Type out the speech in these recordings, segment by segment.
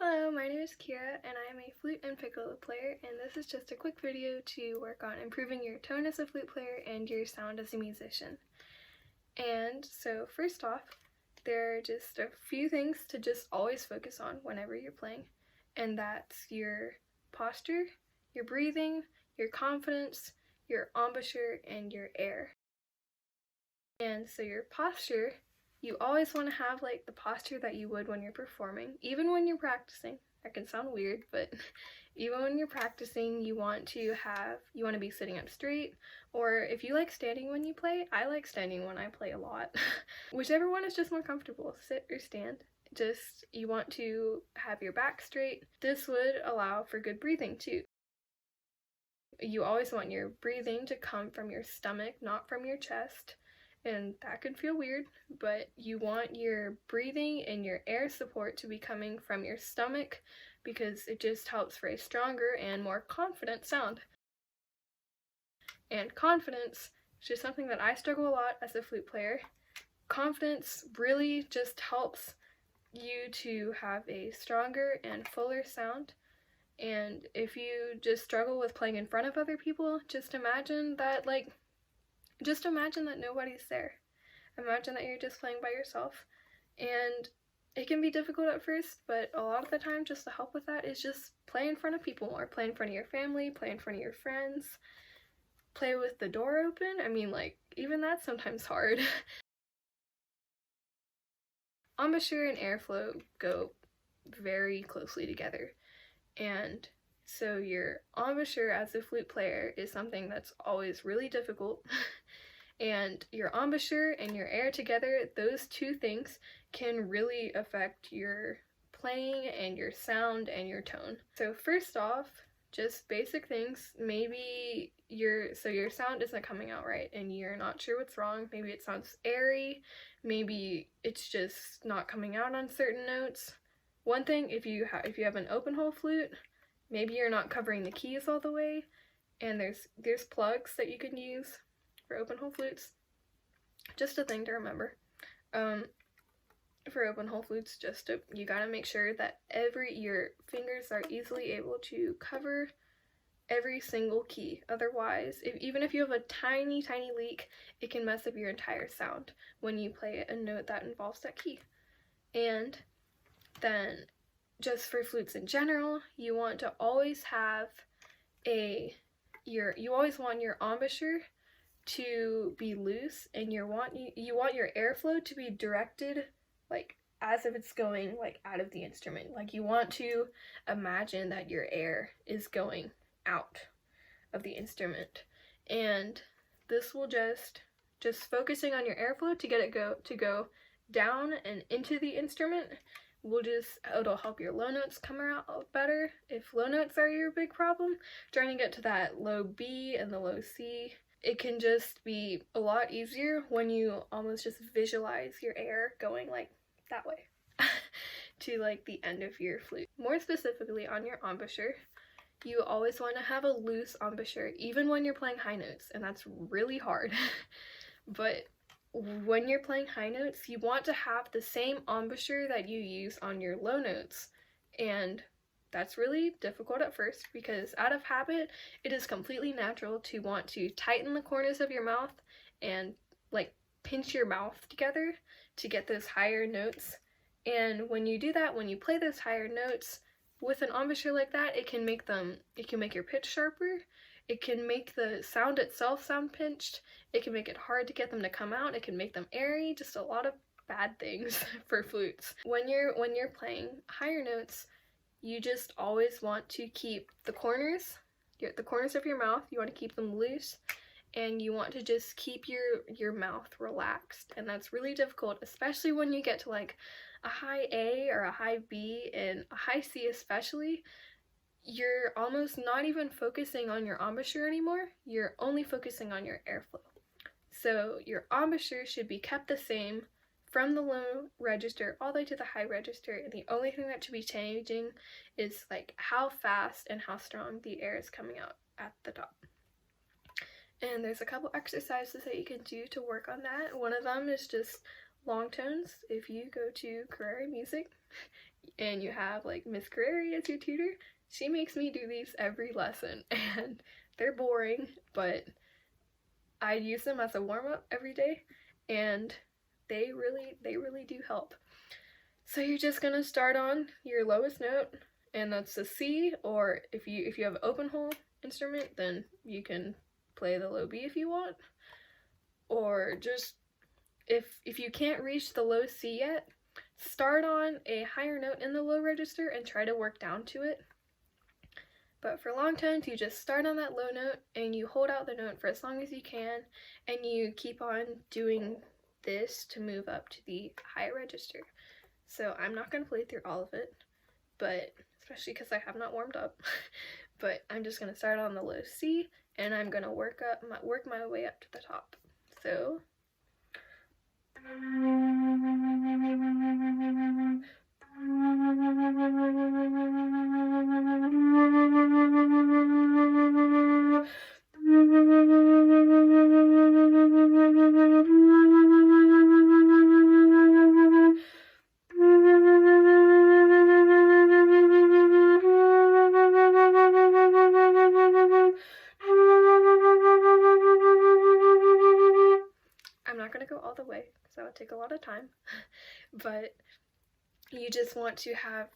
Hello, my name is Kyra and I am a flute and piccolo player, and this is just a quick video to work on improving your tone as a flute player and your sound as a musician. And so first off, there are just a few things to just always focus on whenever you're playing, and that's your posture, your breathing, your confidence, your embouchure, and your air. And so your posture, you always want to have like the posture that you would when you're performing, even when you're practicing. That can sound weird, but even when you're practicing, you want to be sitting up straight, or if you like standing when you play, I like standing when I play a lot. Whichever one is just more comfortable, sit or stand. You want to have your back straight. This would allow for good breathing too. You always want your breathing to come from your stomach, not from your chest. And that could feel weird, but you want your breathing and your air support to be coming from your stomach because it just helps for a stronger and more confident sound. And confidence is just something that I struggle a lot as a flute player. Confidence really just helps you to have a stronger and fuller sound. And if you just struggle with playing in front of other people, just imagine that nobody's there. Imagine that you're just playing by yourself. And it can be difficult at first, but a lot of the time, just to help with that is just play in front of people more. Play in front of your family, play in front of your friends, play with the door open. I mean, like, even that's sometimes hard. Embouchure and airflow go very closely together. And so your embouchure as a flute player is something that's always really difficult. And your embouchure and your air together, those two things can really affect your playing and your sound and your tone. So first off, just basic things. Maybe your sound isn't coming out right and you're not sure what's wrong. Maybe it sounds airy. Maybe it's just not coming out on certain notes. One thing, if you have an open hole flute, maybe you're not covering the keys all the way, and there's plugs that you can use for open hole flutes. Just a thing to remember. For open hole flutes, you gotta make sure that your fingers are easily able to cover every single key. Otherwise, even if you have a tiny leak, it can mess up your entire sound when you play a note that involves that key. And then, just for flutes in general, you want to always have you always want your embouchure to be loose, and you want your airflow to be directed like as if it's going like out of the instrument. Like you want to imagine that your air is going out of the instrument, and this will just focusing on your airflow to get it to go down and into the instrument it'll help your low notes come out better. If low notes are your big problem, trying to get to that low B and the low C, it can just be a lot easier when you almost just visualize your air going like that way to like the end of your flute. More specifically on your embouchure, you always want to have a loose embouchure even when you're playing high notes, and that's really hard. But when you're playing high notes, you want to have the same embouchure that you use on your low notes, and that's really difficult at first because out of habit, it is completely natural to want to tighten the corners of your mouth and like pinch your mouth together to get those higher notes. And when you do that, when you play those higher notes with an embouchure like that, it can make your pitch sharper. It can make the sound itself sound pinched. It can make it hard to get them to come out. It can make them airy. Just a lot of bad things for flutes. When you're playing higher notes, you just always want to keep the corners of your mouth, you want to keep them loose, and you want to just keep your mouth relaxed. And that's really difficult, especially when you get to like a high A or a high B and a high C especially. You're almost not even focusing on your embouchure anymore. You're only focusing on your airflow. So your embouchure should be kept the same from the low register all the way to the high register, and the only thing that should be changing is like how fast and how strong the air is coming out at the top. And there's a couple exercises that you can do to work on that. One of them is just long tones. If you go to Kyra music, and you have like Miss Carreri as your tutor, she makes me do these every lesson, and they're boring, but I use them as a warm-up every day, and they really do help. So you're just gonna start on your lowest note, and that's a C, or if you have an open hole instrument, then you can play the low B if you want. Or just if you can't reach the low C yet, start on a higher note in the low register and try to work down to it. But for long tones, you just start on that low note and you hold out the note for as long as you can, and you keep on doing this to move up to the high register. So I'm not going to play through all of it, but especially because I have not warmed up, but I'm just going to start on the low C, and I'm going to work my way up to the top. So I'm not going to go all the way because that would take a lot of time, but you just want to have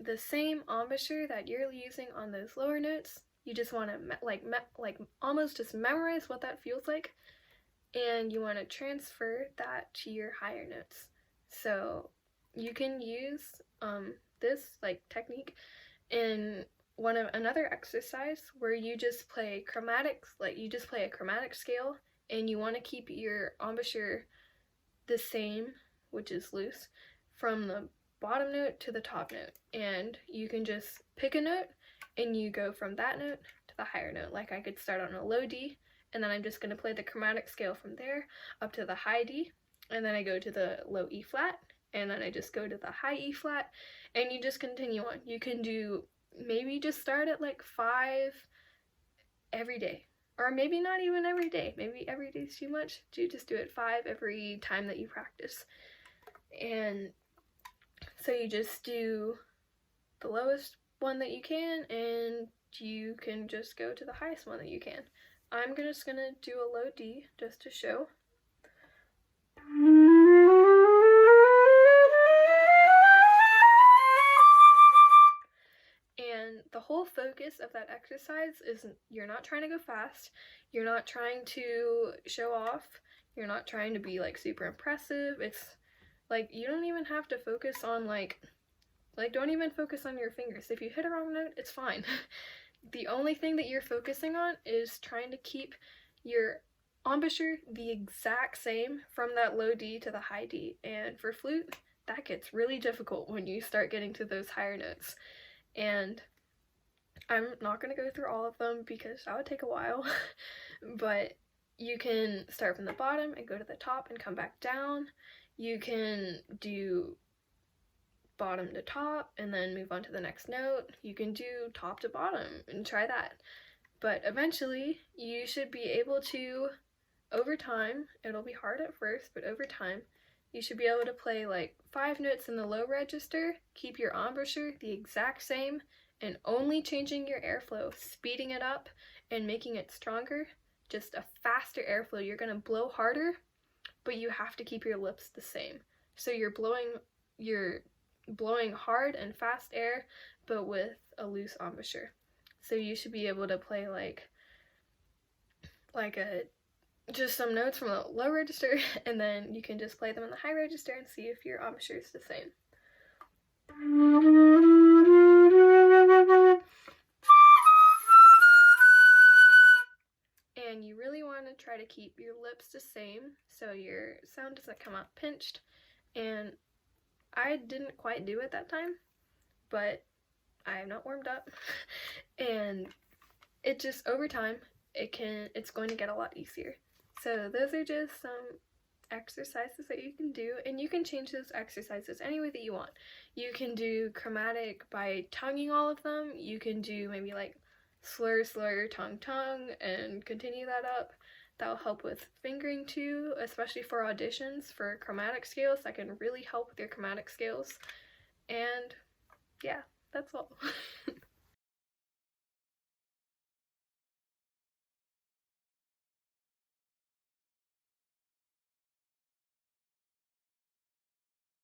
the same embouchure that you're using on those lower notes. You just want to almost just memorize what that feels like, and you want to transfer that to your higher notes. So you can use this like technique in another exercise where you just play chromatics, like you just play a chromatic scale, and you want to keep your embouchure the same, which is loose, from the bottom note to the top note. And you can just pick a note and you go from that note to the higher note. Like I could start on a low D, and then I'm just going to play the chromatic scale from there up to the high D, and then I go to the low E flat, and then I just go to the high E flat, and you just continue on. You can do, maybe just start at like 5 every day, or maybe not even every day. Maybe every day is too much. You just do it 5 every time that you practice. And so you just do the lowest one that you can, and you can just go to the highest one that you can. I'm just gonna do a low D just to show. And the whole focus of that exercise is you're not trying to go fast, you're not trying to show off, you're not trying to be like super impressive. It's like you don't even have to focus on like don't even focus on your fingers. If you hit a wrong note, it's fine. The only thing that you're focusing on is trying to keep your embouchure the exact same from that low D to the high D. And for flute, that gets really difficult when you start getting to those higher notes. And I'm not going to go through all of them because that would take a while, but you can start from the bottom and go to the top and come back down. You can do bottom to top and then move on to the next note. You can do top to bottom and try that. But eventually you should be able to, over time, it'll be hard at first, but over time you should be able to play like 5 notes in the low register, keep your embouchure the exact same, and only changing your airflow, speeding it up and making it stronger, just a faster airflow. You're gonna blow harder, but you have to keep your lips the same. So you're blowing hard and fast air, but with a loose embouchure. So you should be able to play just some notes from the low register, and then you can just play them in the high register and see if your embouchure is the same. And you really want to try to keep your lips the same so your sound doesn't come out pinched. And I didn't quite do it that time, but I am not warmed up. And it just, over time, it's going to get a lot easier. So those are just some exercises that you can do, and you can change those exercises any way that you want. You can do chromatic by tonguing all of them. You can do maybe like slur, slur, tongue, tongue, and continue that up. That'll help with fingering too, especially for auditions for chromatic scales. That can really help with your chromatic scales. And yeah, that's all.